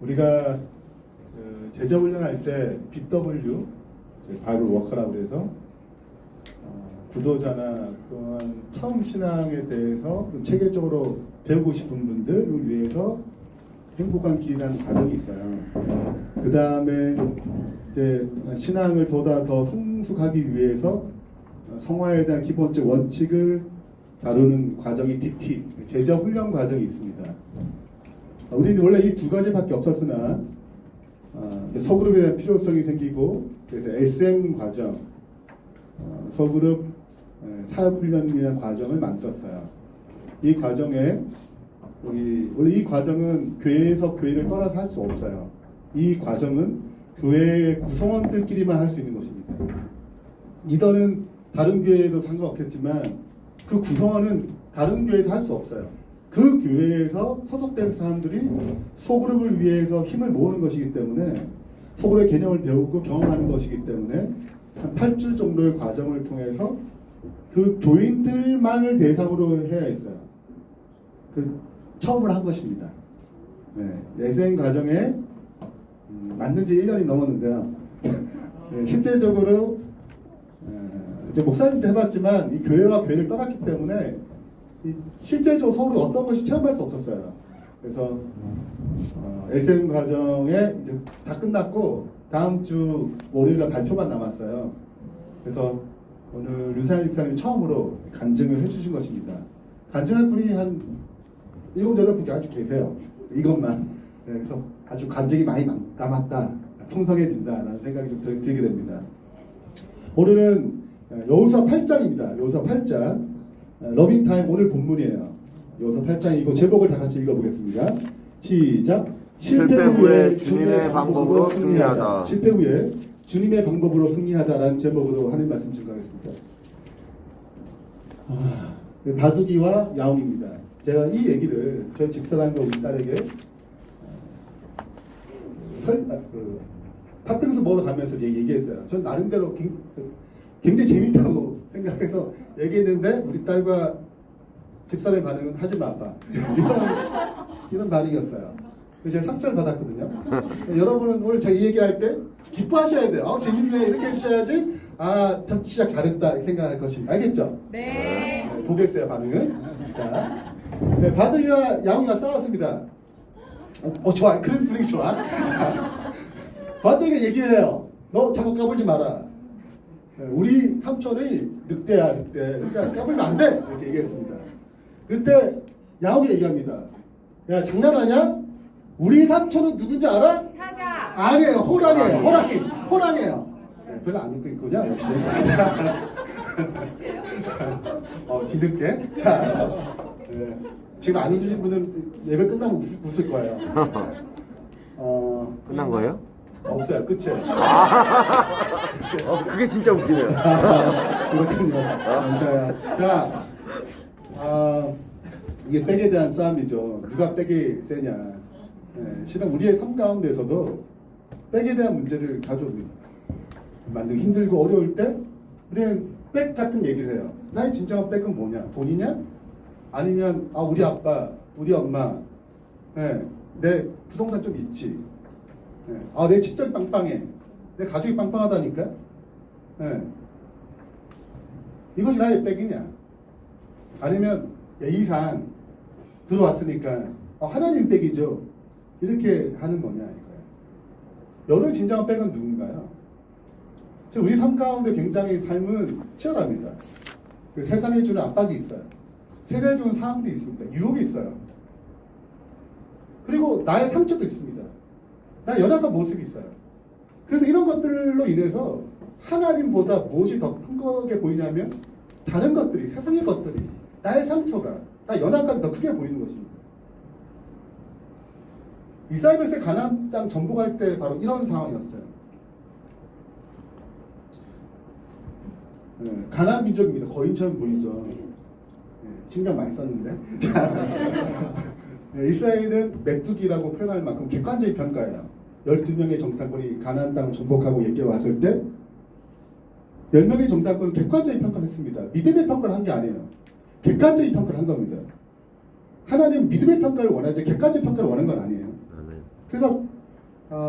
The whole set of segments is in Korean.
우리가 제자 훈련할 때 BW, 바이블 워커라고 해서 구도자나 또한 처음 신앙에 대해서 체계적으로 배우고 싶은 분들을 위해서 행복한 길이라는 과정이 있어요. 그 다음에 이제 신앙을 보다 더 성숙하기 위해서 성화에 대한 기본적 원칙을 다루는 과정이 DT, 제자 훈련 과정이 있습니다. 우리는 원래 이 두 가지밖에 없었으나 소그룹에 대한 필요성이 생기고 그래서 SM 과정, 소그룹 사역훈련이라는 과정을 만들었어요. 이 과정에 원래 이 과정은 교회에서 교회를 떠나서 할 수 없어요. 이 과정은 교회의 구성원들끼리만 할 수 있는 것입니다. 리더는 다른 교회에도 상관없겠지만 그 구성원은 다른 교회에서 할 수 없어요. 그 교회에서 소속된 사람들이 소그룹을 위해서 힘을 모으는 것이기 때문에 소그룹의 개념을 배우고 경험하는 것이기 때문에 한 8주 정도의 과정을 통해서 그 교인들만을 대상으로 해야 했어요. 그 처음을 한 것입니다. 예생 과정에 만든 지 1년이 넘었는데요. 실제적으로 이제 목사님도 해봤지만 이 교회와 교회를 떠났기 때문에 실제적으로 서로 어떤 것이 체험할 수 없었어요. 그래서 SM 과정에 이제 다 끝났고 다음 주 월요일날 발표만 남았어요. 그래서 오늘 류사연 집사님이 처음으로 간증을 해주신 것입니다. 간증할 분이 한 7, 8분이 아주 계세요. 이것만. 그래서 아주 간증이 많이 남았다. 풍성해진다라는 생각이 좀 들게 됩니다. 오늘은 여호수아 8장입니다. 여호수아 8장. 러빙타임 오늘 본문이에요. 여호수아 8장이고 제목을 다 같이 읽어보겠습니다. 시작. 실패 후에 주님의 방법으로 승리하다. 실패 후에 주님의 방법으로 승리하다라는 제목으로 하는 말씀 증거하겠습니다. 바둑이와 야옹입니다. 제가 이 얘기를 저 집사람과 우리 딸에게 팥빙수 먹으러 가면서 얘기했어요. 전 나름대로 굉장히 재밌다고 생각해서 얘기했는데 우리 딸과 집사람의 반응은 하지 마 아빠 이런 반응이었어요. 그래서 제가 상처를 받았거든요. 여러분은 오늘 제가 이 얘기할 때 기뻐하셔야 돼요. 재밌네 이렇게 해주셔야지 참 시작 잘했다 생각할 것입니다. 알겠죠? 네. 보겠어요 반응을. 자, 바둑이와 야옹이가 싸웠습니다. 좋아. 그런 분위기 좋아. 자, 바둑이가 얘기를 해요. 너 자꾸 까불지 마라. 우리 삼촌이 늑대야 늑대. 그러니까 까불면 안 돼. 이렇게 얘기했습니다. 그때 야옹이 얘기합니다. 야 장난하냐? 우리 삼촌은 누군지 알아? 사자. 아니에요. 호랑이에요. 호랑이에요. 별로 안 웃고 있군요. 역시. 뒤늦게. 자, 지금 안 웃으신 분은 예배 끝나면 웃을 거예요. 끝난 거예요? 없어요. 끝이에요. 그게 진짜 웃기네요. 그렇군요. 감사해요. 자, 이게 백에 대한 싸움이죠. 누가 백이 세냐. 실은 우리의 삶 가운데서도 백에 대한 문제를 가져옵니다. 만들기 힘들고 어려울 때 우리는 백 같은 얘기를 해요. 나의 진정한 백은 뭐냐? 돈이냐? 아니면 우리 아빠, 우리 엄마, 내 부동산 좀 있지. 내 친척이 빵빵해. 내 가족이 빵빵하다니까. 이것이 나의 백이냐? 아니면 예의상 들어왔으니까 하나님 백이죠. 이렇게 하는 거냐 이거예요. 여러분의 진정한 백은 누군가요? 지금 우리 삶 가운데 굉장히 삶은 치열합니다. 세상에 주는 압박이 있어요. 세상에 주는 상황도 있습니다. 유혹이 있어요. 그리고 나의 상처도 있습니다. 나의 연약한 모습이 있어요. 그래서 이런 것들로 인해서 하나님보다 무엇이 더 큰 거게 보이냐면 다른 것들이, 세상의 것들이, 나의 상처가, 나의 연약함이 더 크게 보이는 것입니다. 이스라엘에서 가나안 땅 정복할 때 바로 이런 상황이었어요. 가나안 민족입니다. 거인처럼 보이죠. 신경 많이 썼는데. 이스라엘은 메뚜기라고 표현할 만큼 객관적인 평가예요. 12명의 정탐꾼이 가나안 땅을 정복하고 얘기해 왔을 때 10명의 정탐꾼은 객관적인 평가를 했습니다. 믿음의 평가를 한 게 아니에요. 객관적인 평가를 한 겁니다. 하나님 믿음의 평가를 원하지 객관적 평가를 원하는 건 아니에요. 그래서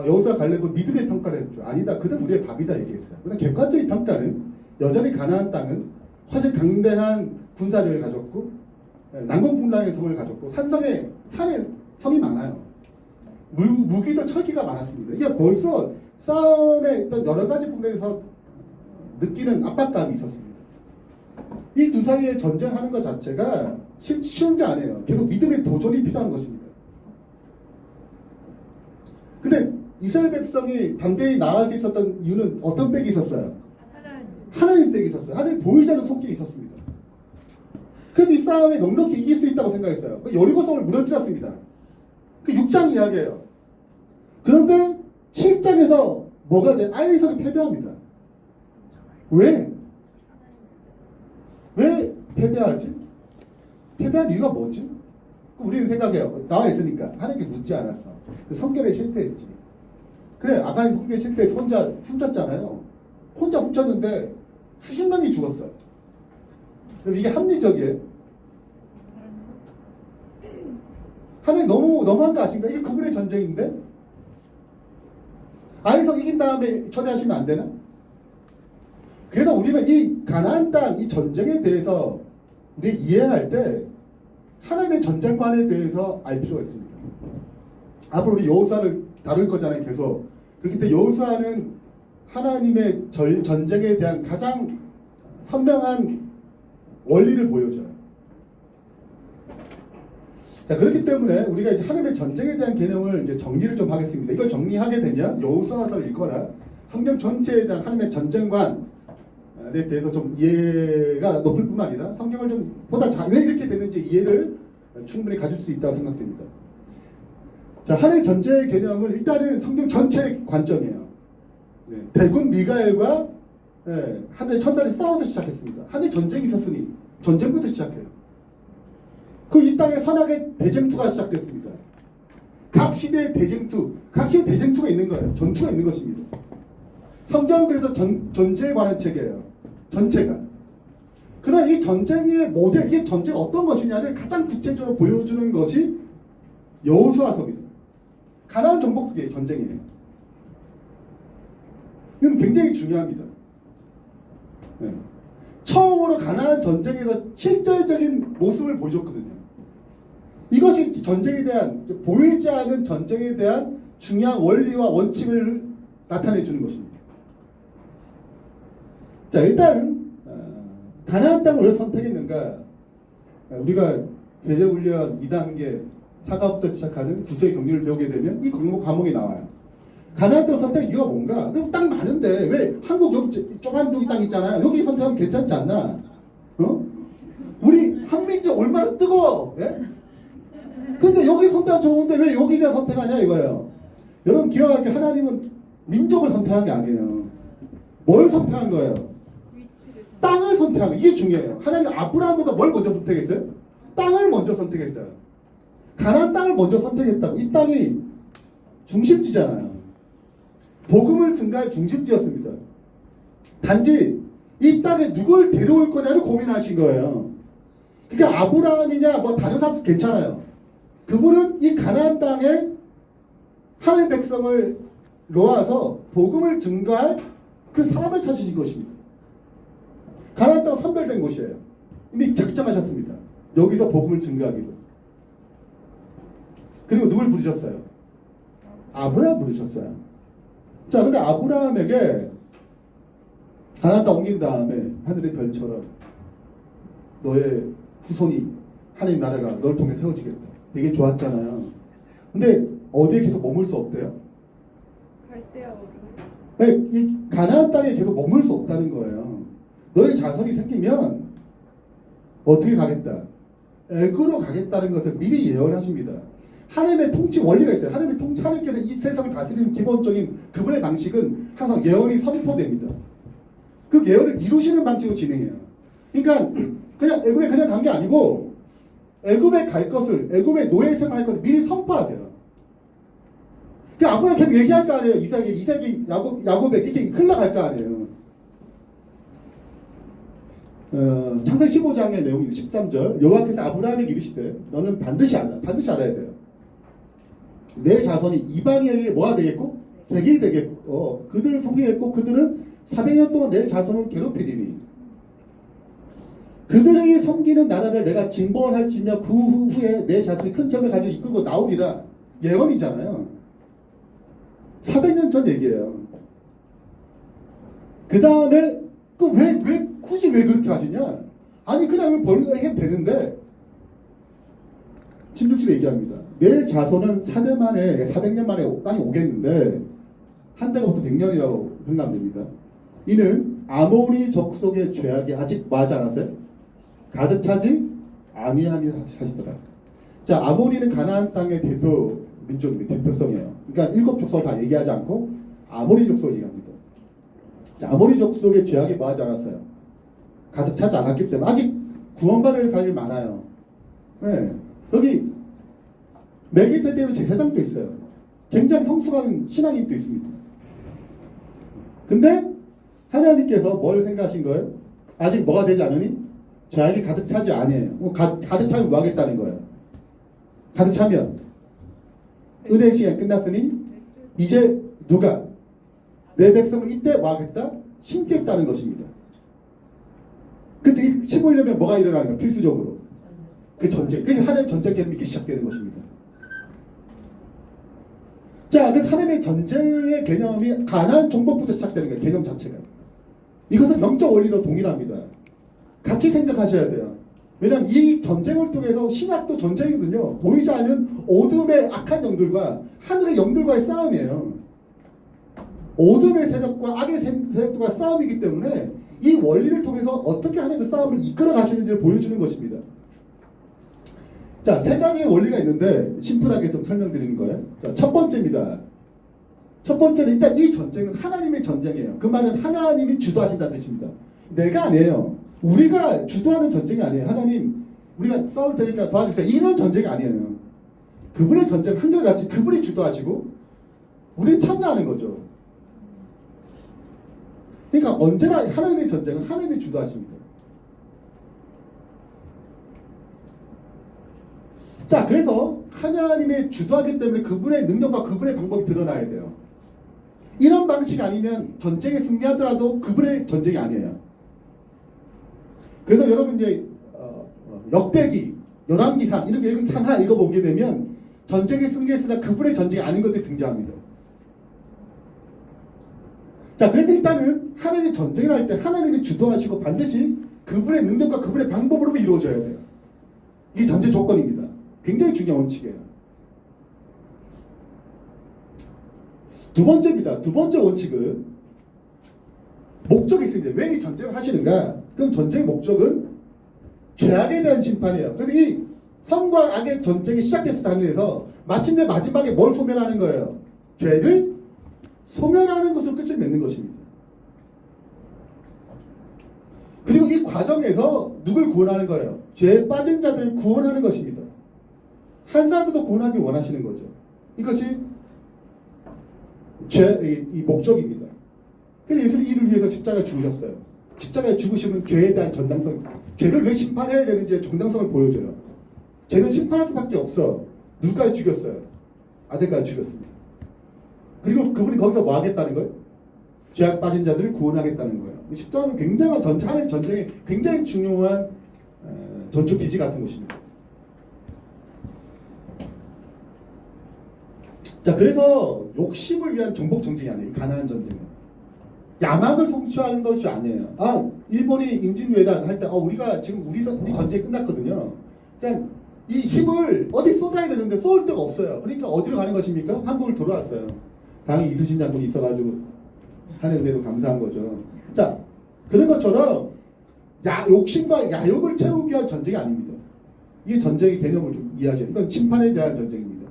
여호수아 갈렙은 믿음의 평가를 했죠. 아니다, 그는 우리의 밥이다 얘기했어요. 그러나 객관적인 평가는 여전히 가나안 땅은 훨씬 강대한 군사력을 가졌고 난공불락의 성을 가졌고 산에 성이 많아요. 무기도 철기가 많았습니다. 이게 벌써 싸움의 어떤 여러 가지 부분에서 느끼는 압박감이 있었습니다. 이 두 사이에 전쟁하는 것 자체가 쉬운 게 아니에요. 계속 믿음의 도전이 필요한 것입니다. 근데 이스라엘 백성이 담대히 나갈 수 있었던 이유는 어떤 백이 있었어요? 하나님 백이 있었어요. 하나님 보이지 않는 손길이 있었습니다. 그래서 이 싸움에 넉넉히 이길 수 있다고 생각했어요. 여리고성을 무너뜨렸습니다. 그 6장 이야기예요. 그런데 7장에서 뭐가 돼? 아이성이 패배합니다. 왜? 왜 패배하지? 패배한 이유가 뭐지? 우리는 생각해요. 나와 있으니까 하나님께 묻지 않았어. 그 성결에 실패했지. 그래, 아간이 성결에 실패해서 혼자 훔쳤잖아요. 혼자 훔쳤는데 수십 명이 죽었어요. 그럼 이게 합리적이에요? 하나님 너무한 거 아신가? 이게 그분의 전쟁인데? 아이성 이긴 다음에 초대하시면 안 되나? 그래서 우리는 이 가나안 땅, 이 전쟁에 대해서 우리 이해할 때 하나님의 전쟁관에 대해서 알 필요가 있습니다. 앞으로 우리 여호수아를 다룰 거잖아요, 계속. 그렇기 때문에 여호수아는 하나님의 전쟁에 대한 가장 선명한 원리를 보여줘요. 자, 그렇기 때문에 우리가 이제 하나님의 전쟁에 대한 개념을 이제 정리를 좀 하겠습니다. 이걸 정리하게 되면 여호수아서를 읽거나 성경 전체에 대한 하나님의 전쟁관에 대해서 좀 이해가 높을 뿐만 아니라 성경을 좀 보다 왜 이렇게 되는지 이해를 충분히 가질 수 있다고 생각됩니다. 자, 하나님의 전쟁의 개념은 일단은 성경 전체의 관점이에요. 대군 미가엘과 하늘의 천사들이 싸워서 시작했습니다. 하늘의 전쟁이 있었으니 전쟁부터 시작해요. 그 이 땅에 선악의 대쟁투가 시작됐습니다. 각 시대의 대쟁투가 있는 거예요. 전투가 있는 것입니다. 성경은 그래서 전쟁에 관한 책이에요. 전체가. 그러나 이 전쟁의 모델, 이게 전쟁이 어떤 것이냐를 가장 구체적으로 보여주는 것이 여호수아서입니다. 가나안 정복기의 전쟁이에요. 이건 굉장히 중요합니다. 처음으로 가나안 전쟁에서 실질적인 모습을 보여줬거든요. 이것이 전쟁에 대한, 보이지 않은 전쟁에 대한 중요한 원리와 원칙을 나타내 주는 것입니다. 자, 일단 가나안 땅을 왜 선택했는가? 우리가 제자훈련 2단계 4가부터 시작하는 구세의 경륜을 배우게 되면 이 과목이 나와요. 가나안 땅 선택 이유가 뭔가? 땅이 많은데 왜 한국 여기 조그만 여기 땅 있잖아요. 여기 선택하면 괜찮지 않나? 우리 한민족 얼마나 뜨거워? 예? 근데 여기 선택하면 좋은데 왜 여기를 선택하냐 이거예요. 여러분 기억할 게 하나님은 민족을 선택한 게 아니에요. 뭘 선택한 거예요? 땅을 선택한 거. 이게 중요해요. 하나님 아브라함보다 뭘 먼저 선택했어요? 땅을 먼저 선택했어요. 가나안 땅을 먼저 선택했다고. 이 땅이 중심지잖아요. 복음을 증가할 중심지였습니다. 단지 이 땅에 누굴 데려올 거냐를 고민하신 거예요. 그러니까 아브라함이냐 뭐 다른 사람 괜찮아요. 그분은 이 가나안 땅에 하나님의 백성을 놓아서 복음을 증가할 그 사람을 찾으신 것입니다. 가나안 땅 선별된 곳이에요. 이미 작정하셨습니다. 여기서 복음을 증가하기로. 그리고 누굴 부르셨어요? 아브라함 부르셨어요. 자, 근데 아브라함에게 가나안 땅 옮긴 다음에 하늘의 별처럼 너의 후손이 하나님 나라가 널 통해 세워지겠다. 되게 좋았잖아요. 근데 어디에 계속 머물 수 없대요? 갈대아 네, 이 가나안 땅에 계속 머물 수 없다는 거예요. 너의 자손이 생기면 어떻게 가겠다? 애굽으로 가겠다는 것을 미리 예언하십니다. 하나님의 통치 원리가 있어요. 하나님께서 이 세상을 다스리는 기본적인 그분의 방식은 항상 예언이 선포됩니다. 그 예언을 이루시는 방식으로 진행해요. 그러니까 그냥 애굽에 그냥 간 게 아니고 애굽에 갈 것을, 애굽의 노예 생활할 것을 미리 선포하세요. 그 아브라함 계속 얘기할 거 아니에요. 이삭이 야곱에게 이렇게 흘러갈 거 아니에요. 창세기 15장의 내용이 13절 여호와께서 아브라함에게 이르시되 너는 반드시 알아야 돼요. 내 자손이 이방인에게 뭐가 되겠고? 대기 되겠고 그들을 섬기겠고 그들은 400년 동안 내 자손을 괴롭히리니 그들에게 섬기는 나라를 내가 징벌할지며 그 후에 내 자손이 큰 점을 가지고 이끌고 나오리라. 예언이잖아요. 400년 전 얘기예요. 그 다음에 왜 굳이 왜 그렇게 하시냐? 아니 그냥 벌해도 되는데 16절에 얘기합니다. 내 자손은 4년 만에 400년 만에 땅에 오겠는데 한 달가 보통 100년이라고 생각됩니다. 이는 아모리 족속의 죄악이 아직 뭐하지 않았어요? 가득 차지 아니함이 하시더라. 자, 아모리는 가나안 땅의 대표 민족입니다. 대표성이에요. 그러니까 7 족속을 다 얘기하지 않고 아모리 족속을 얘기합니다. 자, 아모리 족속의 죄악이 뭐하지 않았어요? 가득 차지 않았기 때문에 아직 구원받을 사람이 많아요. 네. 여기 멜기세덱으로 제사장도 있어요. 굉장히 성숙한 신앙인도 있습니다. 근데 하나님께서 뭘 생각하신 거예요? 아직 뭐가 되지 않으니? 죄악이 가득 차지 아니에요. 가득 차면 뭐 하겠다는 거예요? 가득 차면 은혜 시간 끝났으니 이제 누가 내 백성을 이때 뭐 하겠다? 심겠다는 것입니다. 근데 심으려면 뭐가 일어나는 거예요? 필수적으로 그 전쟁. 그래서 하나님 전쟁 개념이 이렇게 시작되는 것입니다. 자, 그 하나님의 전쟁의 개념이 가나안 정복부터 시작되는 거예요. 개념 자체가. 이것은 영적 원리로 동일합니다. 같이 생각하셔야 돼요. 왜냐하면 이 전쟁을 통해서 신약도 전쟁이거든요. 보이지 않는 어둠의 악한 영들과 하늘의 영들과의 싸움이에요. 어둠의 세력과 악의 세력과 싸움이기 때문에 이 원리를 통해서 어떻게 하나님의 싸움을 이끌어 가시는지를 보여주는 것입니다. 자, 3가지의 원리가 있는데 심플하게 좀 설명드리는 거예요. 자, 첫 번째입니다. 첫 번째는 일단 이 전쟁은 하나님의 전쟁이에요. 그 말은 하나님이 주도하신다는 뜻입니다. 내가 아니에요. 우리가 주도하는 전쟁이 아니에요. 하나님, 우리가 싸울 테니까 도와주세요. 이런 전쟁이 아니에요. 그분의 전쟁 한결같이 그분이 주도하시고 우리는 참여하는 거죠. 그러니까 언제나 하나님의 전쟁은 하나님이 주도하십니다. 자, 그래서 하나님의 주도하기 때문에 그분의 능력과 그분의 방법이 드러나야 돼요. 이런 방식 아니면 전쟁에 승리하더라도 그분의 전쟁이 아니에요. 그래서 여러분 이제 역대기, 열왕기상 이렇게 읽어보게 되면 전쟁에 승리했으나 그분의 전쟁이 아닌 것들이 등장합니다. 자, 그래서 일단은 하나님의 전쟁을 할 때 하나님이 주도하시고 반드시 그분의 능력과 그분의 방법으로 이루어져야 돼요. 이게 전제 조건입니다. 굉장히 중요한 원칙이에요. 두 번째입니다. 두 번째 원칙은 목적이 있습니다. 왜 이 전쟁을 하시는가? 그럼 전쟁의 목적은 죄악에 대한 심판이에요. 그래서 이 선과 악의 전쟁이 시작됐을 당일에서 마침내 마지막에 뭘 소멸하는 거예요? 죄를 소멸하는 것으로 끝을 맺는 것입니다. 그리고 이 과정에서 누굴 구원하는 거예요? 죄에 빠진 자들을 구원하는 것입니다. 한 사람도 구원하기 원하시는 거죠. 이것이 이 목적입니다. 그래서 예수님이 이를 위해서 십자가에 죽으셨어요. 십자가에 죽으시면 죄에 대한 전당성, 죄를 왜 심판해야 되는지의 정당성을 보여줘요. 죄는 심판할 수밖에 없어. 누구까지 죽였어요? 아들까지 죽였습니다. 그리고 그분이 거기서 뭐 하겠다는 거예요? 죄악 빠진 자들을 구원하겠다는 거예요. 십자가는 굉장한 하나님 전쟁에 굉장히 중요한 전초 기지 같은 곳입니다. 자, 그래서 욕심을 위한 정복 전쟁이 아니에요. 가나안 전쟁은 야망을 성취하는 것이 아니에요. 아, 일본이 임진왜란 할 때 우리가 지금 우리 전쟁이 끝났거든요. 그러니까 이 힘을 어디 쏟아야 되는데 쏠 데가 없어요. 그러니까 어디로 가는 것입니까? 한국을 돌아왔어요. 당연히 이순신 장군이 있어가지고 하는 대로 감사한 거죠. 자, 그런 것처럼 욕심과 야욕을 채우기 위한 전쟁이 아닙니다. 이게 전쟁의 개념을 좀 이해하셔야 돼요. 이건 심판에 대한 전쟁입니다.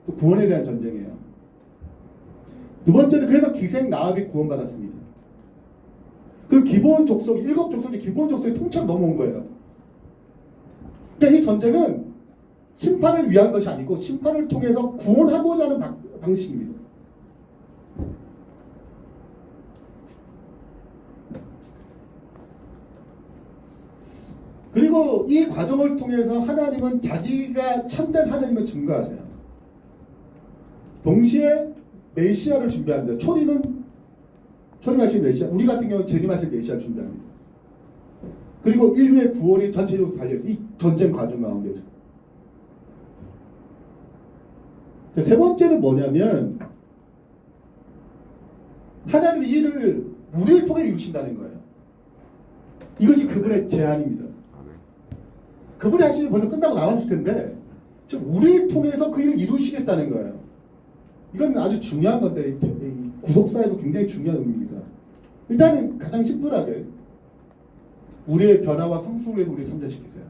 또 구원에 대한 전쟁이에요. 두 번째는 그래서 기생 나합이 구원받았습니다. 그럼 기본 족속, 7 족속이 기본 족속이 통째로 넘어온 거예요. 그러니까 이 전쟁은 심판을 위한 것이 아니고 심판을 통해서 구원하고자 하는 방식입니다. 그리고 이 과정을 통해서 하나님은 자기가 참된 하나님을 증거하세요. 동시에 메시아를 준비합니다. 초림하신 메시아, 우리 같은 경우는 재림하실 메시아를 준비합니다. 그리고 인류의 구원이 전체적으로 달려있어요. 이 전쟁 과정 가운데서. 자, 세 번째는 뭐냐면 하나님이 이를 우리를 통해 이루신다는 거예요. 이것이 그분의 제안입니다. 그분이 하시면 벌써 끝나고 나왔을 텐데 지금 우리를 통해서 그 일을 이루시겠다는 거예요. 이건 아주 중요한 건데 이 구속사에도 굉장히 중요한 의미입니다. 일단은 가장 심플하게 우리의 변화와 성숙을 위해서 우리를 참여시키세요.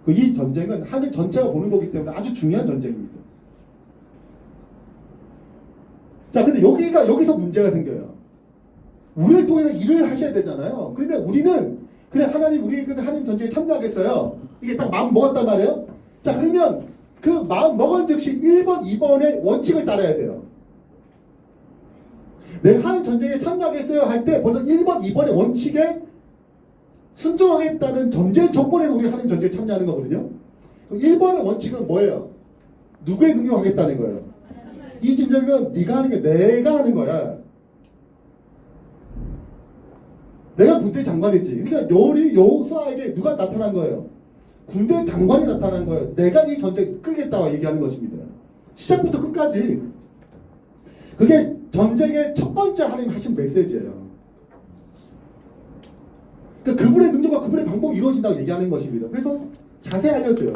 이 전쟁은 하늘 전체가 보는 거기 때문에 아주 중요한 전쟁입니다. 자, 근데 여기서 문제가 생겨요. 우리를 통해서 일을 하셔야 되잖아요. 그러면 우리는 그래 하나님 우리 하나님 전쟁에 참여하겠어요. 이게 딱 마음 먹었단 말이에요. 자, 그러면 그 마음 먹은 즉시 1번, 2번의 원칙을 따라야 돼요. 내가 하나님 전쟁에 참여하겠어요 할 때 벌써 1번, 2번의 원칙에 순종하겠다는 전제 조건에서 우리 하나님 전쟁에 참여하는 거거든요. 1번의 원칙은 뭐예요? 누구의 능력을 하겠다는 거예요? 이 진정은 네가 하는 게 내가 하는 거야. 내가 군대 장관이지. 그러니까 여호수아에게 누가 나타난 거예요? 군대 장관이 나타난 거예요. 내가 이 전쟁 끄겠다고 얘기하는 것입니다. 시작부터 끝까지. 그게 전쟁의 첫 번째 하나님 하신 메시지예요. 그러니까 그분의 능력과 그분의 방법이 이루어진다고 얘기하는 것입니다. 그래서 자세히 알려줘요.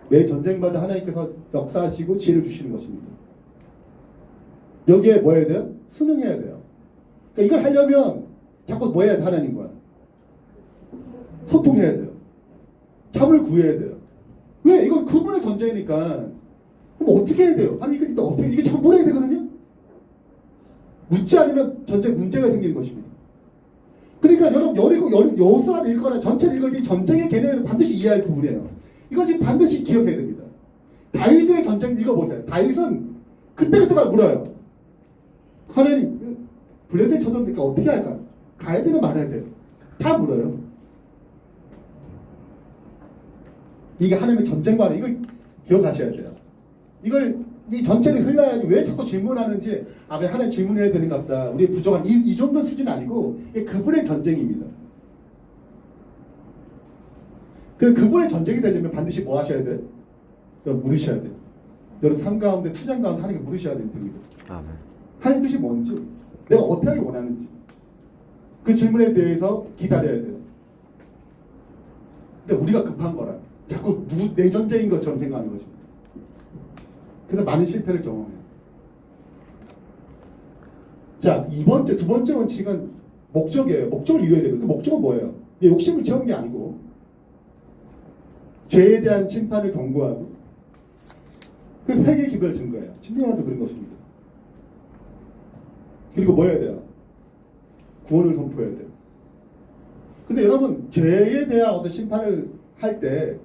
매 전쟁마다 하나님께서 역사하시고 지혜를 주시는 것입니다. 여기에 뭐 해야 돼요? 순응해야 돼요. 그러니까 이걸 하려면 자꾸 뭐 해야 돼? 하나님과 소통해야 돼요. 잠을 구해야 돼요. 왜? 이건 그분의 전쟁이니까. 그럼 어떻게 해야 돼요? 아니 이게 어떻게 이게 자꾸 물어야 되거든요. 묻지 않으면 전쟁 문제가 생기는 것입니다. 그러니까 여러분 여호수아를 읽거나 전체를 읽을 때 전쟁의 개념에서 반드시 이해할 부분이에요. 이것이 반드시 기억해야 됩니다. 다윗의 전쟁 읽어보세요. 다윗은 그때그때만 물어요. 하나님 블레셋 쳐들니까 어떻게 할까? 가야 되는 말아야 돼요. 다 물어요. 이게 하나님의 전쟁관에 이거 기억하셔야 돼요. 이 전체를 흘러야지 왜 자꾸 질문하는지 왜 하나님 질문해야 되는 것 같다. 우리 부족한 이 정도 수준 아니고 이게 그분의 전쟁입니다. 그분의 전쟁이 되려면 반드시 뭐 하셔야 돼요? 물으셔야 돼요. 여러분 삶 가운데 투쟁 가운데 하나님께 물으셔야 됩니다. 아멘. 하나님 뜻이 뭔지 내가 어떻게 하길 원하는지 그 질문에 대해서 기다려야 돼요. 근데 우리가 급한 거라 자꾸 내 전쟁인 것처럼 생각하는 것입니다. 그래서 많은 실패를 경험해요. 자, 두 번째 원칙은 목적이에요. 목적을 이루어야 돼요. 그 목적은 뭐예요? 욕심을 채우는 게 아니고 죄에 대한 심판을 경고하고 그래서 회개 기도를 증거해요. 침례와도 그런 것입니다. 그리고 뭐 해야 돼요? 구원을 선포해야 돼요. 근데 여러분 죄에 대한 어떤 심판을 할 때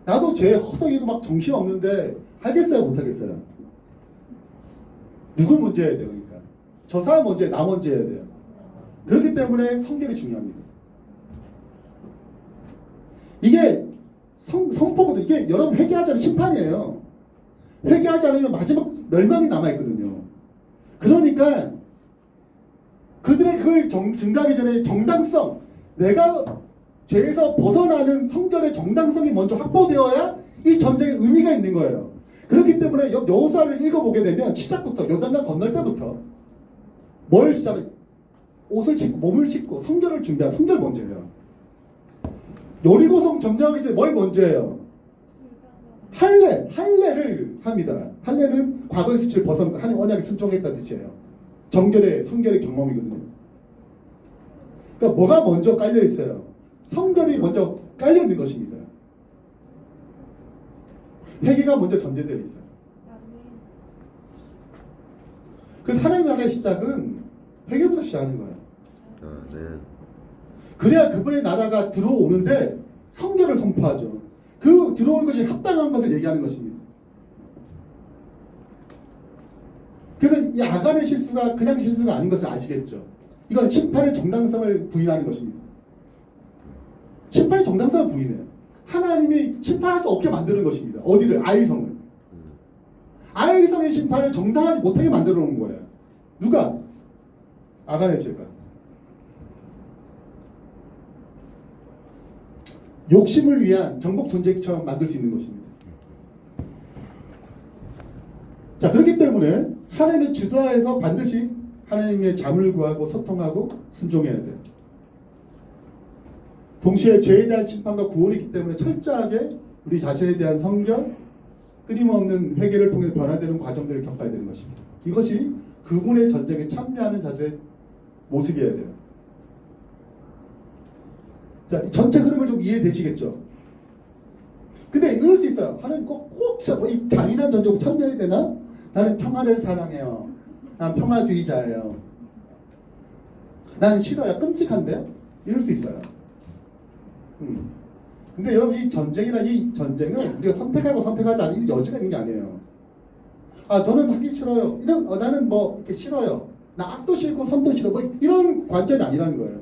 나도 죄 허덕이고 막 정신 없는데 하겠어요? 못하겠어요? 누구 먼저 해야 돼요? 그러니까 저 사람 먼저 나 먼저 해야 돼요. 그렇기 때문에 성결이 중요합니다. 이게 성포거든. 이게 여러분 회개하지 않으면 심판이에요. 회개하지 않으면 마지막 멸망이 남아있거든요. 그러니까 그들의 그걸 증가하기 전에 정당성, 내가 죄에서 벗어나는 성결의 정당성이 먼저 확보되어야 이 전쟁에 의미가 있는 거예요. 그렇기 때문에 여호수아를 읽어보게 되면 시작부터 요단강 건널 때부터 뭘 시작해? 옷을 씻고 몸을 씻고 성결을 준비하고 성결 먼저 해요. 여리고성 점령하기 전에 뭘 먼저 해요? 할례를 합니다. 할례는 과거의 수치를 벗어나 하나님 언약에 순종했다는 뜻이에요. 성결의 경험이거든요. 그러니까 뭐가 먼저 깔려 있어요? 성결이 먼저 깔려 있는 것입니다. 회개가 먼저 전제되어 있어요. 그래서 하나님 나라의 시작은 회개부터 시작하는 거예요. 네. 그래야 그분의 나라가 들어오는데 성결을 선포하죠. 그 들어오는 것이 합당한 것을 얘기하는 것입니다. 그래서 이 아간의 실수가 그냥 실수가 아닌 것을 아시겠죠. 이건 심판의 정당성을 부인하는 것입니다. 심판의 정당성을 부인해요. 하나님이 심판할 수 없게 만드는 것입니다. 어디를? 아이성을. 아이성의 심판을 정당하지 못하게 만들어 놓은 거예요. 누가? 아간의 죄가. 욕심을 위한 정복 전쟁처럼 만들 수 있는 것입니다. 자, 그렇기 때문에 하나님의 주도하에서 반드시 하나님의 잠을 구하고 소통하고 순종해야 돼요. 동시에 죄에 대한 심판과 구원이 있기 때문에 철저하게 우리 자신에 대한 성결, 끊임없는 회개를 통해서 변화되는 과정들을 겪어야 되는 것입니다. 이것이 그분의 전쟁에 참여하는 자들의 모습이어야 돼요. 자, 전체 흐름을 좀 이해되시겠죠? 근데 이럴 수 있어요. 하나님 이 잔인한 전쟁에 참여해야 되나? 나는 평화를 사랑해요. 난 평화주의자예요. 난 싫어요. 끔찍한데요? 이럴 수 있어요. 근데 여러분, 이 전쟁은 우리가 선택하고 선택하지 않는 여지가 있는 게 아니에요. 아, 저는 하기 싫어요. 나는 뭐 이렇게 싫어요. 나 악도 싫고 선도 싫어. 뭐 이런 관점이 아니라는 거예요.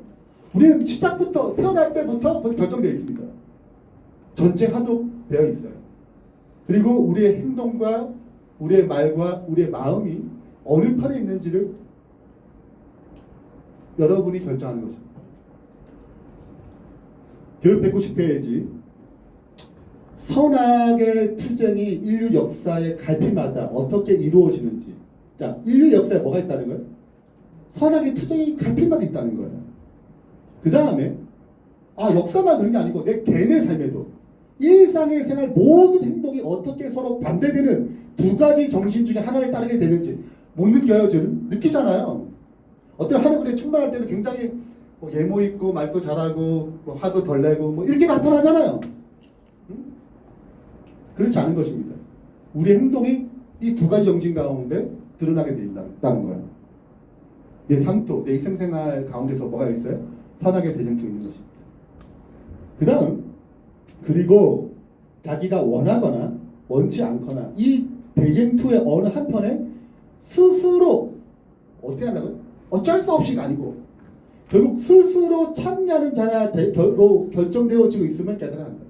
우리는 시작부터 태어날 때부터 결정되어 있습니다. 전쟁하도록 되어 있어요. 그리고 우리의 행동과 우리의 말과 우리의 마음이 어느 편에 있는지를 여러분이 결정하는 것입니다. 교육 190페이지 선악의 투쟁이 인류 역사의 갈피마다 어떻게 이루어지는지. 자, 인류 역사에 뭐가 있다는 거예요? 선악의 투쟁이 갈피마다 있다는 거예요. 그 다음에 역사만 그런 게 아니고 내 개인의 삶에도 일상의 생활 모든 행동이 어떻게 서로 반대되는 두 가지 정신 중에 하나를 따르게 되는지 못 느껴요? 지금 느끼잖아요. 어떤 하나님에 충만할 때는 굉장히 예모 있고 말도 잘하고 화도 덜 내고 이렇게 나타나잖아요. 그렇지 않은 것입니다. 우리의 행동이 이 두 가지 정신 가운데 드러나게 된다는 거예요. 내 삶도 내 일생생활 가운데서 뭐가 있어요? 선악의 대쟁투가 있는 것입니다. 그 다음, 그리고 자기가 원하거나 원치 않거나 이 대쟁투의 어느 한편에 스스로 어떻게 한다고요? 어쩔 수 없이가 아니고 결국 스스로 참여하는 자로 결정되어지고 있으면 깨달아야 한다.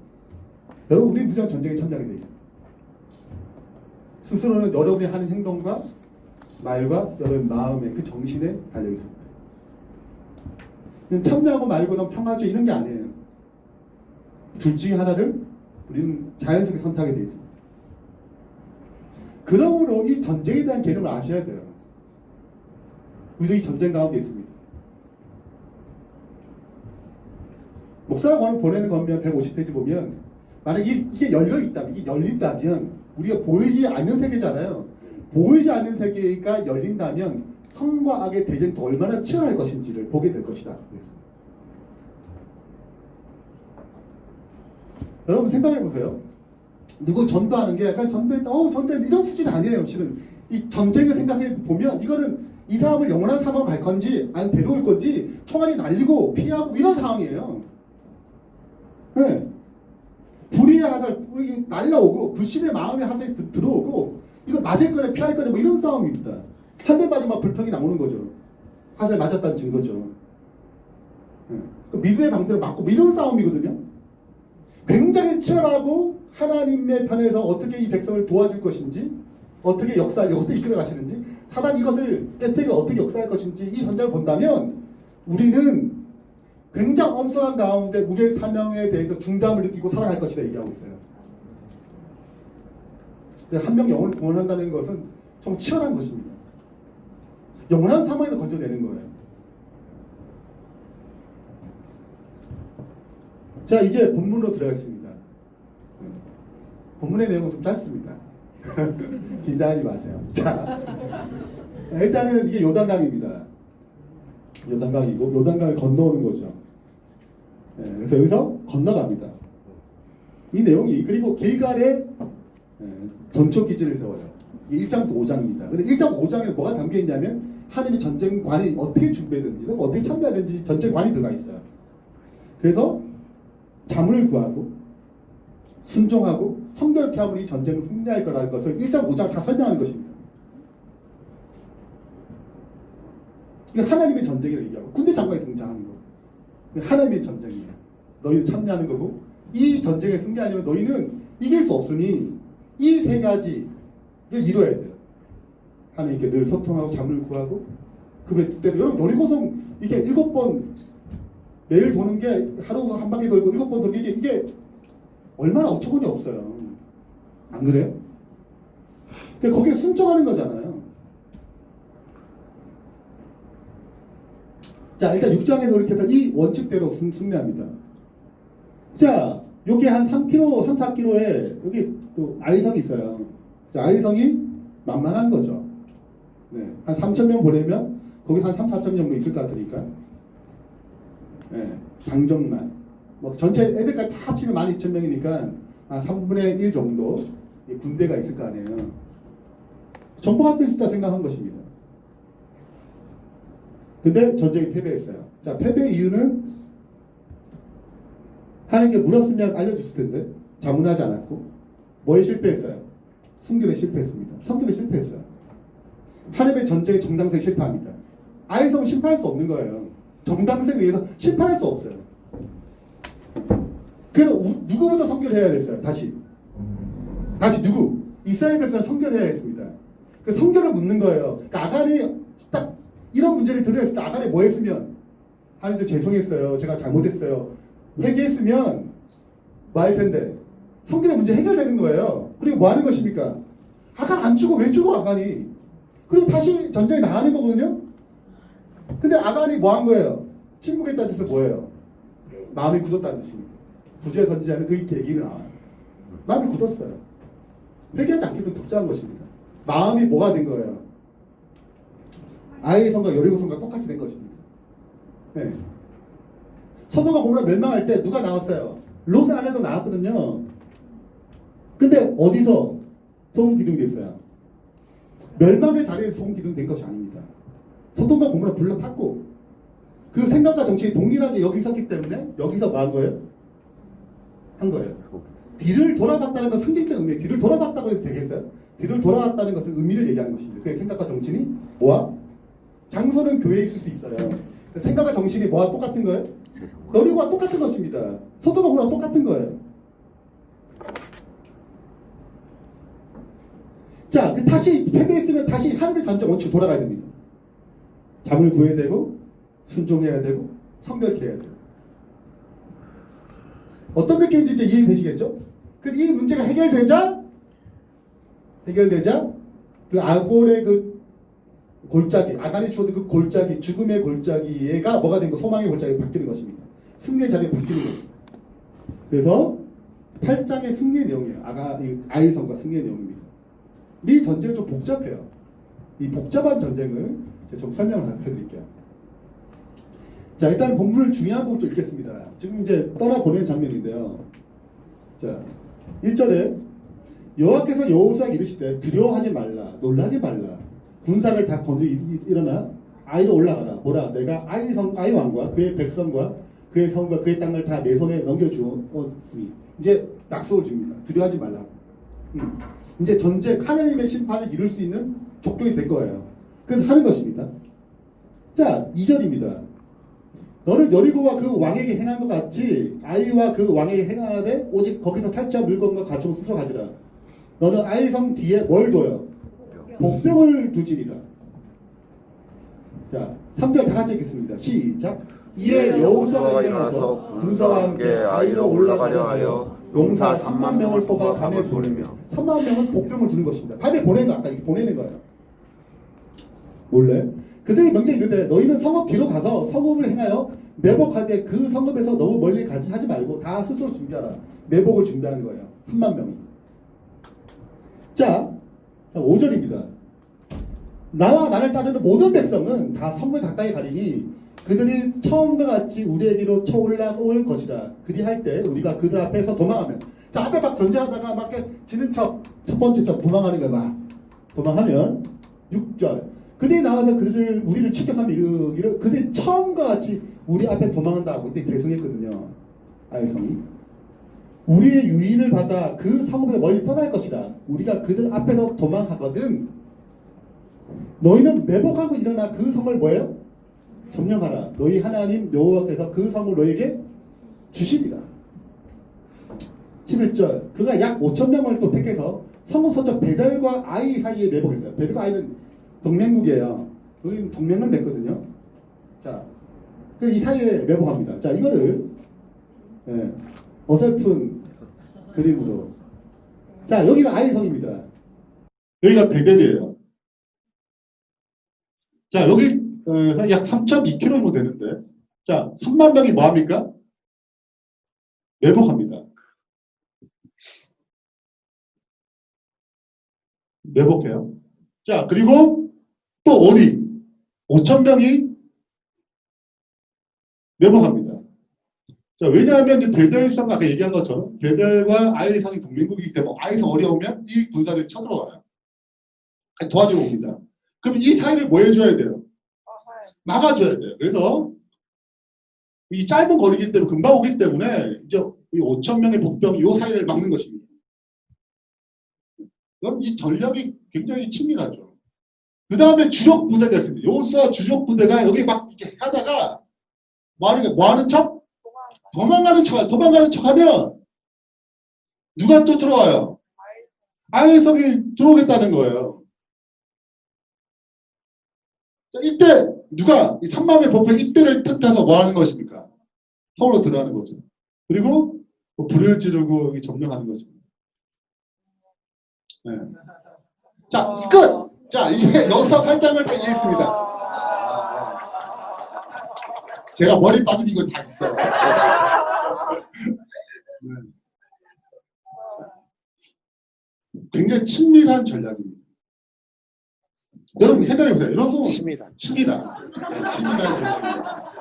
여러분, 우리 무조건 전쟁에 참여하게 되어 있습니다. 스스로는 여러분이 하는 행동과 말과 여러분 마음의 그 정신에 달려 있습니다. 참여하고 말고는 평화주의 이런 게 아니에요. 둘 중에 하나를 우리는 자연스럽게 선택하게 되어 있습니다. 그러므로 이 전쟁에 대한 개념을 아셔야 돼요. 우리도 이 전쟁 가운데 있습니다. 목사가 보내는 권면 150페이지 보면 만약에 이게 열린다면 우리가 보이지 않는 세계잖아요. 보이지 않는 세계가 열린다면 성과 악의 대전도 얼마나 치열할 것인지를 보게 될 것이다. 여러분 생각해 보세요. 누구 전도하는 게 약간 전도했다 이런 수준이 아니에요. 실은 이 전쟁을 생각해 보면 이거는 이 사람을 영원한 사망으로 갈 건지 아니면 데려올 건지 총알이 날리고 피하고 이런 상황이에요. 네. 불의의 화살 날라오고 불신의 마음의 화살이 들어오고 이거 맞을 거냐 피할 거냐 이런 싸움입니다. 한 대 맞으면 불평이 나오는 거죠. 화살 맞았다는 증거죠. 네. 믿음의 방패를 맞고 이런 싸움이거든요. 굉장히 치열하고 하나님의 편에서 어떻게 이 백성을 도와줄 것인지 어떻게 어떻게 이끌어 가시는지 사단 이것을 깨뜨리게 어떻게 역사할 것인지 이 현장을 본다면 우리는 굉장히 엄성한 가운데 우리의 사명에 대해서 중담을 느끼고 살아갈 것이다 얘기하고 있어요. 한 명 영혼을 구원한다는 것은 좀 치열한 것입니다. 영원한 사망에서 건져내는 거예요. 자, 이제 본문으로 들어가겠습니다. 본문의 내용은 좀 짧습니다. 긴장하지 마세요. 자, 일단은 이게 요단강입니다. 요단강이고 요단강을 건너오는 거죠. 네, 그래서 여기서 건너갑니다. 이 내용이 그리고 길갈에 전초 기지를 세워요. 1장부터 5장입니다. 근데 1장 5장에 뭐가 담겨 있냐면 하나님의 전쟁관이 어떻게 준비되는지 어떻게 참여하는지 전쟁관이 들어가 있어요. 그래서 잠을 구하고 순종하고 성결케 하면 이 전쟁을 승리할 거라는 것을 1장 5장 다 설명하는 것입니다. 이건 하나님의 전쟁이라고 얘기하고 군대 장관이 등장하는 거. 하나님의 전쟁이에요. 너희는 참여하는 거고 이 전쟁에 승리하려면 너희는 이길 수 없으니 이 세 가지 이뤄야 돼요. 하나님께 늘 소통하고 잠을 구하고 그분의 뜻대로. 여러분 놀이고성 이게 7번 매일 도는 게 하루 한 바퀴 돌고 7번 도는 게 이게 얼마나 어처구니 없어요. 안 그래요? 근데 거기에 순종하는 거잖아요. 자, 일단 6장에서 이렇게 해서 이 원칙대로 승리합니다. 자, 여기 한 3km, 3, 4km에 여기 또 아이성이 있어요. 자, 아이성이 만만한 거죠. 네, 한 3,000명 보내면 거기 한 3, 4천 정도 있을 것 같으니까. 네, 장정만. 뭐 전체 애들까지 다 합치면 12,000명이니까 한 3분의 1 정도 군대가 있을 거 아니에요. 정보가 뜰 수 있다 생각한 것입니다. 근데 전쟁이 패배했어요. 자, 패배 이유는 하나님께 물었으면 알려줬을 텐데 자문하지 않았고 뭐에 실패했어요? 순결에 실패했습니다. 성결에 실패했어요. 하나님의 전쟁의 정당성에 실패합니다. 아이성 심판할 수 없는 거예요. 정당성에 의해서 심판할 수 없어요. 그래서 누구보다 성결해야 됐어요. 다시 누구? 이스라엘 백성 성결해야 했습니다. 그 성결을 묻는 거예요. 그러니까 아간이 딱 이런 문제를 드러냈을 때 아간이 뭐 했으면 하나님 저 죄송했어요. 제가 잘못했어요. 회개했으면 뭐 할 텐데 성결의 문제 해결되는 거예요. 그리고 뭐 하는 것입니까? 아간 안 죽어. 왜 죽어 아간이? 그리고 다시 전쟁에 나가는 거거든요. 근데 아간이 뭐 한 거예요? 침묵했다는 뜻은 뭐예요? 마음이 굳었다는 뜻입니다. 구제 던지자는 그 계기는 마음이 굳었어요. 회개하지 않기도 독자한 것입니다. 마음이 뭐가 된 거예요? 아이성과 여리고성과 똑같이 된 것입니다. 네. 서도가 고모라 멸망할 때 누가 나왔어요? 롯의 아내도 나왔거든요. 근데 어디서 소금 기둥이 됐어요? 멸망의 자리에서 소금 기둥이 된 것이 아닙니다. 소돔과 고모라 불러 탔고 그 생각과 정신이 동일하게 여기 있었기 때문에 여기서 뭐 한 거예요? 한 거예요. 뒤를 돌아봤다는 건 상징적 의미예요. 뒤를 돌아봤다고 해도 되겠어요? 뒤를 돌아봤다는 것은 의미를 얘기하는 것입니다. 그의 생각과 정신이 뭐와? 장소는 교회에 있을 수 있어요. 생각과 정신이 뭐와 똑같은 거예요? 너리고와 똑같은 것입니다. 소돔과 고모라와 똑같은 거예요. 자, 다시 패배했으면 다시 하늘의 전쟁 원칙 돌아가야 됩니다. 잠을 구해야 되고 순종해야 되고 성결해야 돼요. 어떤 느낌인지 이제 이해되시겠죠? 이 문제가 해결되자 그 아골의 그 골짜기, 아간이 주어진 그 골짜기, 죽음의 골짜기가 뭐가 된 거, 소망의 골짜기가 바뀌는 것입니다. 승리의 자리에 바뀌는 거죠. 그래서 8장의 승리의 내용이에요. 아이성과 승리의 내용입니다. 이 전쟁은 좀 복잡해요. 이 복잡한 전쟁을 제가 좀 설명을 해드릴게요. 자, 일단 본문을 중요한 부분 좀 읽겠습니다. 지금 이제 떠나보내는 장면인데요. 자, 1절에 여호와께서 여호수아에게 이르시되 두려워하지 말라, 놀라지 말라. 군사를 다 거두어 일어나 아이로 올라가라. 보라, 내가 아이 왕과 그의 백성과 그의 성과 그의 땅을 다 내 손에 넘겨주었으니 이제 약속을 줍니다. 두려워하지 말라. 이제 전쟁, 하나님의 심판을 이룰 수 있는 족적이 된 거예요. 그래서 하는 것입니다. 자, 2절입니다. 너는 여리고와 그 왕에게 행한 것 같이 아이와 그 왕에게 행하되 오직 거기서 탈취한 물건과 가축을 스스로 가지라. 너는 아이성 뒤에 뭘 둬요? 복병을 두지리라. 자, 3절 다 같이 읽겠습니다. 시작. 이에 여호수아가 일어나서 군사와 함께 아이로 올라가려 하여 용사 3만 명을 뽑아 밤에 보내며 3만 명은 복병을 두는 것입니다. 밤에 보내는 거 아까 이렇게 보내는 거예요. 몰래. 그들이 명령이 이르되 너희는 성읍 뒤로 가서 성읍을 행하여 매복하되 그 성읍에서 너무 멀리 하지 말고 다 스스로 준비하라. 매복을 준비하는 거예요. 3만 명이. 자, 5절입니다. 나와 나를 따르는 모든 백성은 다 성읍 가까이 가리니 그들이 처음과 같이 우리에게로 쳐올라올 것이라. 그리할 때 우리가 그들 앞에서 도망하면, 자, 앞에 막 전쟁하다가 막 지는 척, 첫 번째 척 도망하는 거야. 막 도망하면 6절. 그들이 나와서 우리를 추격하며 이르기를 그들이 처음과 같이 우리 앞에 도망한다고 이때 대성했거든요. 아이성이. 우리의 유인을 받아 그 성읍에서 멀리 떠날 것이라. 우리가 그들 앞에서 도망하거든. 너희는 매복하고 일어나 그 성을 뭐예요? 점령하라. 너희 하나님 여호와께서 그 성을 너희에게 주시리라. 11절. 그가 약 5천 명을 또 택해서 성읍 서쪽 베델과 아이 사이에 매복했어요. 베델과 아이는 동맹국이에요. 여기는 동맹을 맺거든요. 자, 이 사이에 매복합니다. 자, 이거를 예, 어설픈 그림으로. 자, 여기가 아이 성입니다. 여기가 베델이에요. 자, 여기 약 3.2km 되는데, 자, 3만 명이 뭐 합니까? 매복합니다. 매복해요. 자, 그리고 또 어디? 5천 명이 매복합니다. 자, 왜냐하면 이제 베델성 아까 얘기한 것처럼 베델과 아이성이 동맹국이기 때문에 아이성 어려우면 이 군사들이 쳐들어와요. 도와주러 옵니다. 그럼 이 사이를 뭐 해줘야 돼요? 막아줘야 돼요. 그래서 이 짧은 거리이기 때문에 금방 오기 때문에 이제 이 5천 명의 복병이 이 사이를 막는 것입니다. 그럼 이 전략이 굉장히 치밀하죠. 그 다음에 주력 부대가 있습니다. 요수와 주력 부대가 여기 막 이렇게 하다가 뭐 하는 척? 도망가는 척 하면 누가 또 들어와요? 아이성이 들어오겠다는 거예요. 자, 이때 누가 이 3만의 법을 이때를 틈타서 뭐 하는 것입니까? 서울로 들어가는 거죠. 그리고 뭐 불을 지르고 점령하는 것입니다. 네. 자, 끝! 자, 이제 여기서 8장을 다 이해했습니다. 제가 머리 빠진 이거 다 있어요. 네. 굉장히 친밀한 전략입니다. 여러분 생각해보세요. 여러분 치밀한 전략입니다.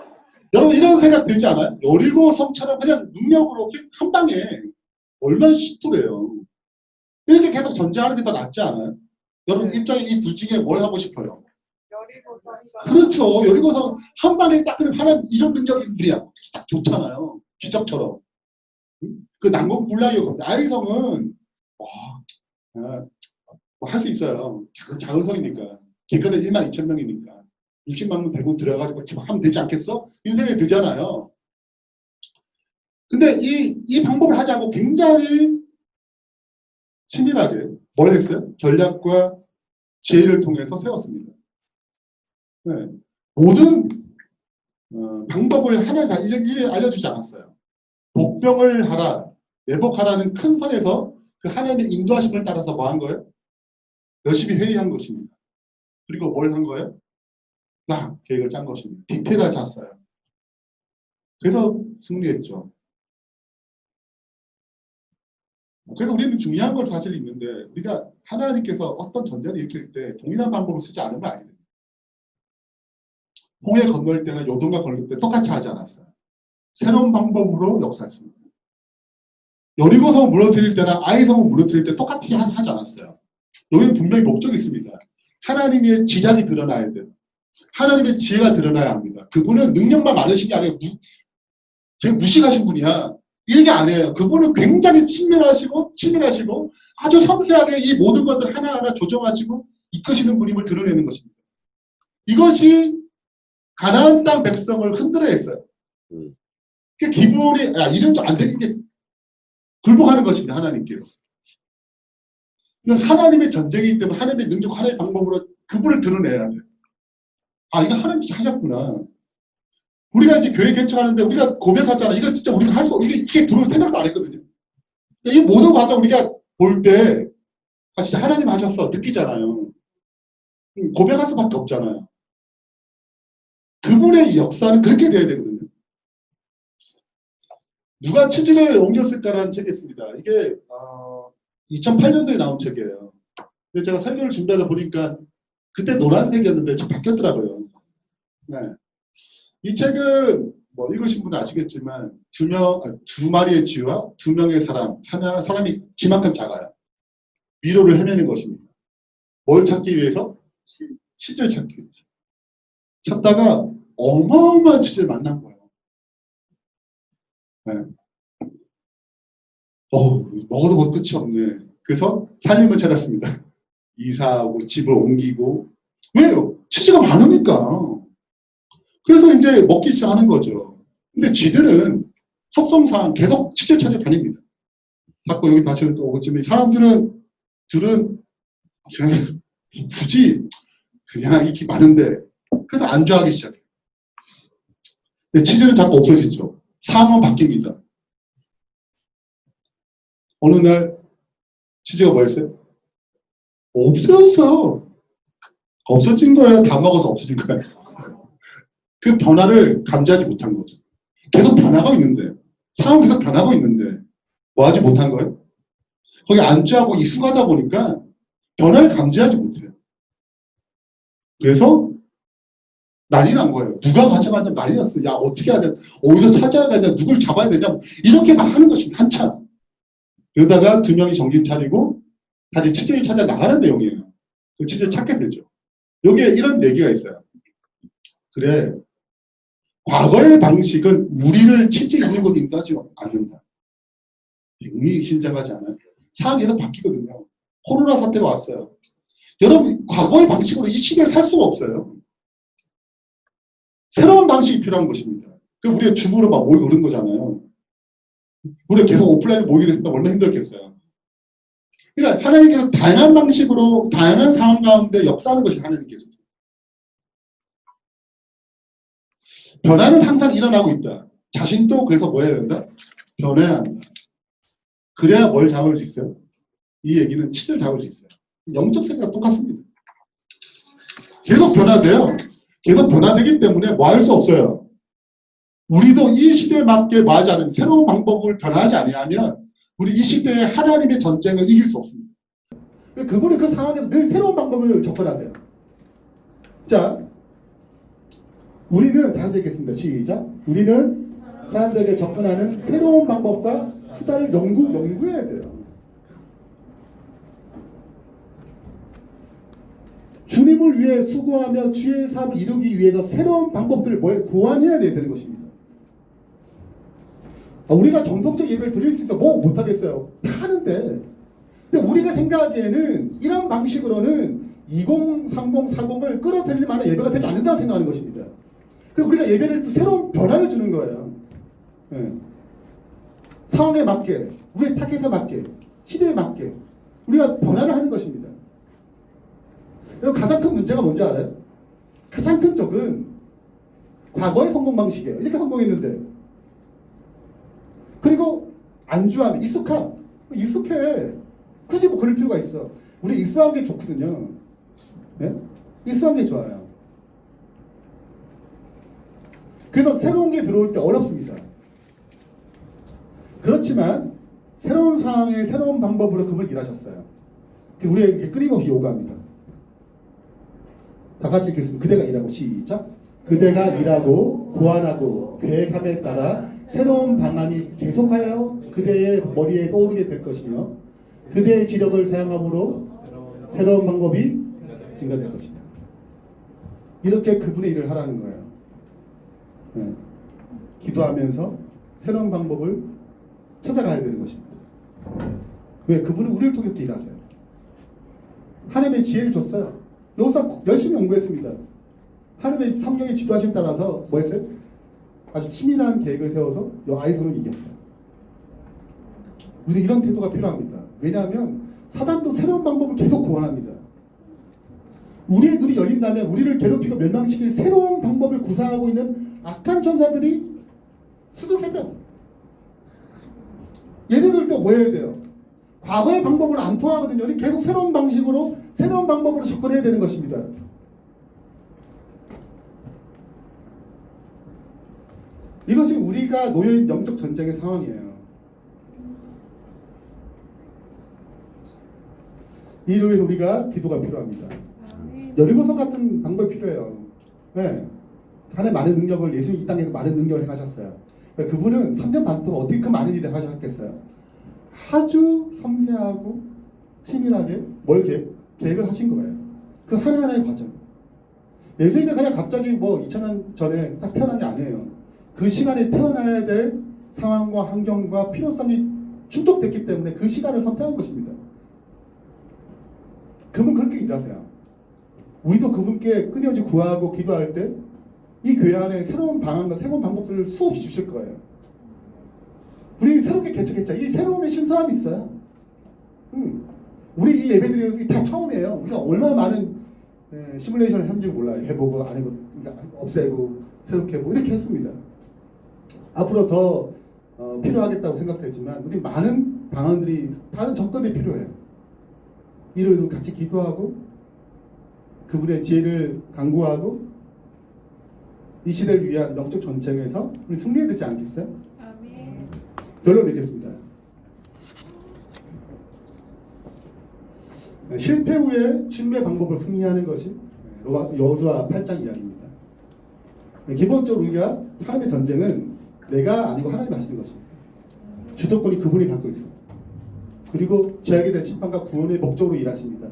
여러분 이런 생각 들지 않아요? 여리고 성처럼 그냥 능력으로 한 방에 얼마나 쉽더래요. 이렇게 계속 전쟁하는 게 더 낫지 않아요? 여러분 입장에 이 둘 중에 뭘 하고 싶어요? 그렇죠. 여리고성 한 방에 딱 그러면 하는 이런 능력이 우리야. 딱 좋잖아요. 기적처럼. 그 남궁 불락이거든요. 아이성은 할 수 있어요. 작은 성이니까. 기껏해 1만 2천 명이니까. 60만 명 대고 들어가지고 하면 되지 않겠어? 인생에 들잖아요. 근데 이 방법을 하지 않고 굉장히 치밀하게 뭘 했어요? 전략과 지혜를 통해서 세웠습니다. 네. 모든 방법을 하나 다 일일이 알려주지 않았어요. 복병을 하라, 매복하라는 큰 선에서 그 하나님의 인도하심을 따라서 뭐 한 거예요? 열심히 회의한 것입니다. 그리고 뭘 한 거예요? 계획을 짠 것입니다. 디테일하게 짰어요. 그래서 승리했죠. 그래서 우리는 중요한 걸 사실 있는데 우리가 하나님께서 어떤 전쟁이 있을 때 동일한 방법을 쓰지 않은 거 아니에요. 홍해 건널 때나 요동강 건널 때 똑같이 하지 않았어요. 새로운 방법으로 역사했습니다. 여리고성 무너뜨릴 때나 아이성을 무너뜨릴 때 똑같이 하지 않았어요. 여기는 분명히 목적이 있습니다. 하나님의 지장이 드러나야 돼요. 하나님의 지혜가 드러나야 합니다. 그분은 능력만 많으신 게 아니고 되게 무식하신 분이야. 이게 아니에요. 그분은 굉장히 친밀하시고 아주 섬세하게 이 모든 것들 하나하나 조정하시고 이끄시는 분임을 드러내는 것입니다. 이것이 가나안 땅 백성을 흔들어 했어요. 그 기분이 이런 줄 안 되게 굴복하는 것입니다. 하나님께로. 하나님의 전쟁이기 때문에 하나님의 능력, 하나님의 방법으로 그분을 드러내야 돼요. 이거 하나님께서 하셨구나. 우리가 이제 교회 개척하는데 우리가 고백하잖아. 이거 진짜 우리가 할 수, 이게 들어올 생각도 안 했거든요. 이 모든 과정 우리가 볼 때, 진짜 하나님 하셨어. 느끼잖아요. 고백할 수밖에 없잖아요. 그분의 역사는 그렇게 돼야 되거든요. 누가 치질을 옮겼을까라는 책이 있습니다. 이게 2008년도에 나온 책이에요. 근데 제가 설교를 준비하다 보니까 그때 노란색이었는데 좀 바뀌었더라고요. 네. 이 책은 뭐 읽으신 분은 아시겠지만 두 마리의 쥐와 두 명의 사람이 지만큼 작아요. 미로를 헤매는 것입니다. 뭘 찾기 위해서? 치즈를 찾기 위해서. 찾다가 어마어마한 치즈를 만난 거예요. 네. 먹어도 뭐 끝이 없네. 그래서 살림을 찾았습니다. 이사하고 집을 옮기고. 왜요? 치즈가 많으니까. 그래서 이제 먹기 시작하는 거죠. 근데 쥐들은 속성상 계속 치즈 찾아 다닙니다. 자꾸 여기 다시 또 오겠지만 사람들은 그냥 굳이 그냥 인기 많은데 그래서 안 좋아하기 시작해요. 근데 치즈는 자꾸 없어지죠. 상황은 바뀝니다. 어느 날 치즈가 뭐였어요? 없어졌어. 없어진 거야. 다 먹어서 없어진 거야. 그 변화를 감지하지 못한 거죠. 계속 변하고 있는데, 상황 계속 변하고 있는데, 뭐 하지 못한 거예요? 거기 안주하고 익숙하다 보니까 변화를 감지하지 못해요. 그래서 난리 난 거예요. 누가 가져가냐 난리 났어. 야, 어떻게 해야 돼? 어디서 찾아야 되냐? 누굴 잡아야 되냐? 이렇게 막 하는 것입니다. 한참. 그러다가 두 명이 정신 차리고 다시 치즈를 찾아 나가는 내용이에요. 그 치즈를 찾게 되죠. 여기에 이런 얘기가 있어요. 그래, 과거의 방식은 우리를 치즈 인류로 인도하지 않는다. 의미심장하지 않아요. 상황이 계속 바뀌거든요. 코로나 사태가 왔어요. 여러분, 과거의 방식으로 이 시대를 살 수가 없어요. 새로운 방식이 필요한 것입니다. 우리가 줌으로 막 모이고 그런 거잖아요. 우리가 계속 오프라인 모이기로 했다면 얼마나 힘들었겠어요. 그러니까 하나님께서 다양한 방식으로 다양한 상황 가운데 역사하는 것이 하나님께서. 변화는 항상 일어나고 있다. 자신도 그래서 뭐 해야 된다? 변해야 한다. 그래야 뭘 잡을 수 있어요? 이 얘기는 치즈를 잡을 수 있어요. 영적 세계가 똑같습니다. 계속 변화돼요. 계속 변화되기 때문에 뭐 할 수 없어요. 우리도 이 시대에 맞게 뭐 하지 않으면 새로운 방법을 변화하지 아니하면 우리 이 시대의 하나님의 전쟁을 이길 수 없습니다. 그분은 그 상황에서 늘 새로운 방법을 접근하세요. 자, 우리는 다시 읽겠습니다. 시작. 우리는 사람들에게 접근하는 새로운 방법과 수단을 연구해야 돼요. 주님을 위해 수고하며 주의 사업을 이루기 위해서 새로운 방법들을 고안해야 되는 것입니다. 우리가 정성적 예배를 드릴 수 있어 뭐 못하겠어요. 다 하는데. 근데 우리가 생각하기에는 이런 방식으로는 2030, 40을 끌어들일 만한 예배가 되지 않는다고 생각하는 것입니다. 그래서 우리가 예배를 새로운 변화를 주는 거예요. 네. 상황에 맞게, 우리의 타겟에 맞게, 시대에 맞게 우리가 변화를 하는 것입니다. 가장 큰 문제가 뭔지 알아요? 가장 큰 적은 과거의 성공 방식이에요. 이렇게 성공했는데. 그리고 안주하면 익숙해. 굳이 뭐 그럴 필요가 있어. 우리 익숙한 게 좋거든요. 네? 익숙한 게 좋아요. 그래서 새로운 게 들어올 때 어렵습니다. 그렇지만 새로운 상황에 새로운 방법으로 그분을 일하셨어요. 우리에게 끊임없이 요구합니다. 다 같이 읽겠습니다. 그대가 일하고 시작. 그대가 일하고 고안하고 계획함에 따라 새로운 방안이 계속하여 그대의 머리에 떠오르게 될 것이며 그대의 지력을 사용함으로 새로운 방법이 증가될 것이다. 이렇게 그분의 일을 하라는 거예요. 네. 기도하면서 새로운 방법을 찾아가야 되는 것입니다. 왜? 그분은 우리를 통해 일하세요. 하나님의 지혜를 줬어요. 여기서 열심히 연구했습니다. 하나님의 성령의 지도하심 따라서 뭐 했어요? 아주 치밀한 계획을 세워서 아이성을 이겼어요. 우리 이런 태도가 필요합니다. 왜냐하면 사단도 새로운 방법을 계속 고안합니다. 우리의 눈이 열린다면 우리를 괴롭히고 멸망시킬 새로운 방법을 구사하고 있는 악한 천사들이 수두룩했다. 얘네들도 뭐 해야 돼요? 과거의 방법은 안 통하거든요. 우리 계속 새로운 방식으로 새로운 방법으로 접근해야 되는 것입니다. 이것이 우리가 놓여있는 영적 전쟁의 상황이에요. 이를 위해서 우리가 기도가 필요합니다. 여리고성 같은 방법이 필요해요. 네. 하나님 많은 능력을 예수님 이 땅에서 많은 능력을 행하셨어요. 그러니까 그분은 3년 반 동안 어떻게 그 많은 일을 하셨겠어요. 아주 섬세하고 치밀하게 뭘 계획을 하신 거예요. 그 하나하나의 과정. 예수님은 그냥 갑자기 뭐 2000년 전에 딱 태어난 게 아니에요. 그 시간에 태어나야 될 상황과 환경과 필요성이 충족됐기 때문에 그 시간을 선택한 것입니다. 그분 그렇게 일하세요. 우리도 그분께 끊임없이 구하고 기도할 때 이 교회 안에 새로운 방안과 새로운 방법들을 수없이 주실 거예요. 우리 새롭게 개척했죠. 이 새로움에 신선함이 있어요. 우리 이 예배들이 다 처음이에요. 우리가 얼마나 많은 시뮬레이션을 했는지 몰라요. 해보고 안 해보고 그러니까 없애고 새롭게 해보고 이렇게 했습니다. 앞으로 더 필요하겠다고 생각되지만 우리 많은 방안들이 다른 정권이 필요해요. 이를 같이 기도하고 그분의 지혜를 강구하고 이 시대를 위한 영적 전쟁에서 우리 승리해야 되지 않겠어요? 아멘. 결론 맺겠습니다. 실패 후에 주님의 방법을 승리하는 것이 여호수아 8장 이야기입니다. 기본적으로 우리가 하나님의 전쟁은 내가 아니고 하나님 하시는 것입니다. 주도권이 그분이 갖고 있어요. 그리고 죄악에 대한 심판과 구원의 목적으로 일하십니다.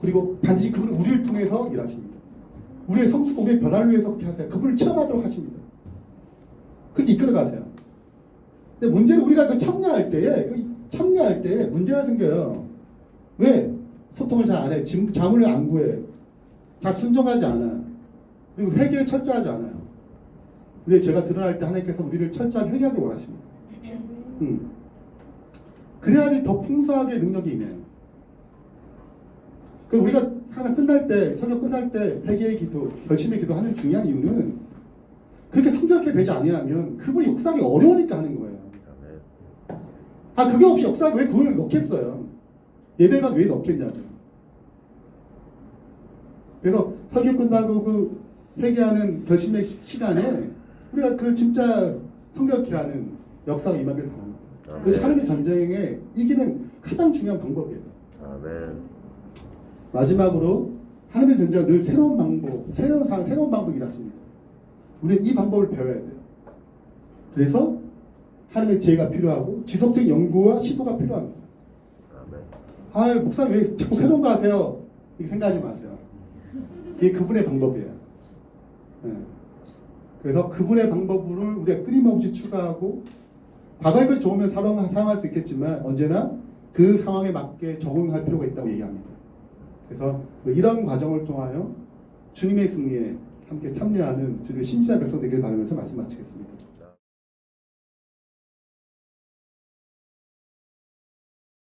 그리고 반드시 그분은 우리를 통해서 일하십니다. 우리의 성수 공의 변화를 위해서 그렇게 하세요. 그분을 체험하도록 하십니다. 그렇게 이끌어 가세요. 근데 문제는 우리가 그 참여할 때에 문제가 생겨요. 왜? 소통을 잘 안 해. 자문을 안 구해. 잘 순종하지 않아. 그리고 회개에 철저하지 않아요. 우리의 죄가 드러날 때 하나님께서 우리를 철저하게 회개하길 원하십니다. 그래야지 더 풍성하게 능력이 임해요. 그 우리가 항상 끝날 때, 설교 끝날 때 회개의 기도, 결심의 기도 하는 중요한 이유는 그렇게 성결하게 되지 아니하면 그분이 역사하기 어려우니까 하는 거예요. 그게 없이 역사하기 왜 그걸 넣겠어요? 예배만 왜 넣겠냐고요. 그래서 설교 끝나고 그 회개하는 결심의 시간에 우리가 그 진짜 성결케 하는 역사가 임하길 바랍니다. 그래서 하나님의 전쟁에 이기는 가장 중요한 방법이에요. 아멘. 마지막으로 하나님의 전쟁은 늘 새로운 방법, 새로운 방법을 일하십니다. 우리는 이 방법을 배워야 돼요. 그래서 하나님의 지혜가 필요하고 지속적 연구와 시도가 필요합니다. 목사님 왜 자꾸 새로운 거 하세요? 이렇게 생각하지 마세요. 이게 그분의 방법이에요. 그래서 그분의 방법을 우리가 끊임없이 추가하고 과거의 것이 좋으면 사용할 수 있겠지만 언제나 그 상황에 맞게 적응할 필요가 있다고 얘기합니다. 그래서 이런 과정을 통하여 주님의 승리에 함께 참여하는 주님의 신실한 백성 되길 바라면서 말씀 마치겠습니다.